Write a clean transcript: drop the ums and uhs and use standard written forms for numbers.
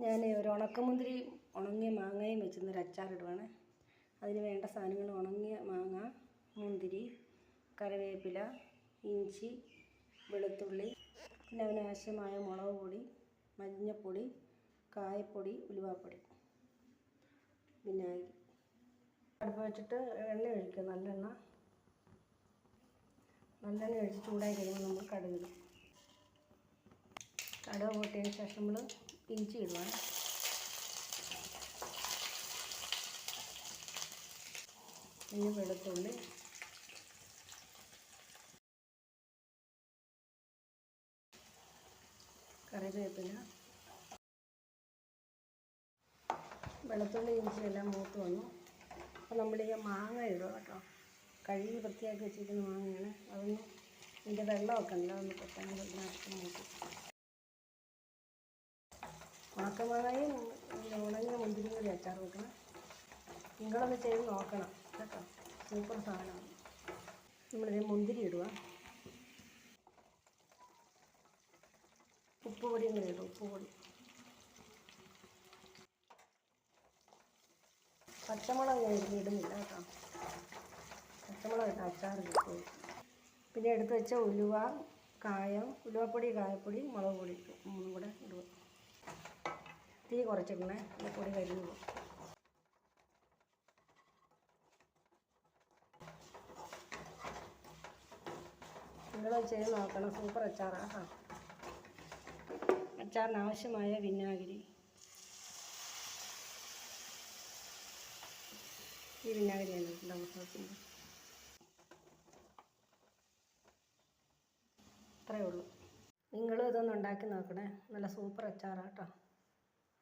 ഞാൻ ഒരു ഉണക്കമുന്തിരി ഉണങ്ങിയ മാങ്ങയും വെച്ചൊരു അച്ചാറിടുവാണ്. അതിന് വേണ്ട സാധനങ്ങൾ ഉണങ്ങിയ മാങ്ങ, മുന്തിരി, കറിവേപ്പില, ഇഞ്ചി, വെളുത്തുള്ളി, പിന്നെ അതിനാവശ്യമായ മുളക് പൊടി, മഞ്ഞൾപ്പൊടി, കായപ്പൊടി, ഉലുവാപ്പൊടി, വിനാഗിരി. അടുപ്പ് വെച്ചിട്ട് എണ്ണ ഒഴിക്കുക. നല്ലെണ്ണ ഒഴിച്ച് ചൂടായി കഴിയുമ്പോൾ നമ്മൾ കടുക് പൊട്ടിയതിന് ശേഷം നമ്മൾ ഇഞ്ചി ഇടുവാണ്. പിന്നെ വെളുത്തുള്ളി, കറിവേപ്പില, വെളുത്തുള്ളി ഇഞ്ചിയെല്ലാം മൂത്ത് വന്നു. അപ്പോൾ നമ്മൾ ഈ മാങ്ങ ഇടുക കേട്ടോ. കഴുകി വൃത്തിയാക്കി വെച്ചിരിക്കുന്ന മാങ്ങയാണ്. അതൊന്ന് ഇതിൻ്റെ വെള്ളമൊക്കെ ഉണ്ട്, അതൊന്ന് പൊട്ടാൻ ഇതിനകത്ത് മൂട്ടി. ഉണക്കമാങ്ങയും ഉണങ്ങിയ മുന്തിരിയും കൂടി അച്ചാർ വെക്കണം. നിങ്ങളൊന്ന് ചെയ്ത് നോക്കണം കേട്ടോ, സൂപ്പർ സാധനമാണ്. നമ്മളിത് മുന്തിരി ഇടുക. ഉപ്പുപൊടിയും കൂടി ഇടും, ഉപ്പുപൊടി. പച്ചമുളക് ഞാൻ ഇടുന്നില്ല കേട്ടോ, പച്ചമുളക് ഇട്ട് അച്ചാർ കിട്ടും. പിന്നെ എടുത്ത് വെച്ച ഉലുവ, കായം, ഉലുവപ്പൊടി, കായപ്പൊടി, മുളക് പൊടി മൂന്നും കൂടെ ഇടുക. തീ കുറച്ചിടണേ, ഈ പൊടി കരിഞ്ഞു പോകും. നിങ്ങളത് ചെയ്ത് നോക്കണം, സൂപ്പർ അച്ചാറാണ് കേട്ടോ. അച്ചാറിന് ആവശ്യമായ വിനാഗിരി, ഈ വിനാഗിരിയാണ് ഉണ്ടാകുന്നത്. അത്രയേ ഉള്ളൂ. നിങ്ങളും ഇതൊന്ന് ഉണ്ടാക്കി നോക്കണേ, നല്ല സൂപ്പർ അച്ചാറാണ് കേട്ടോ.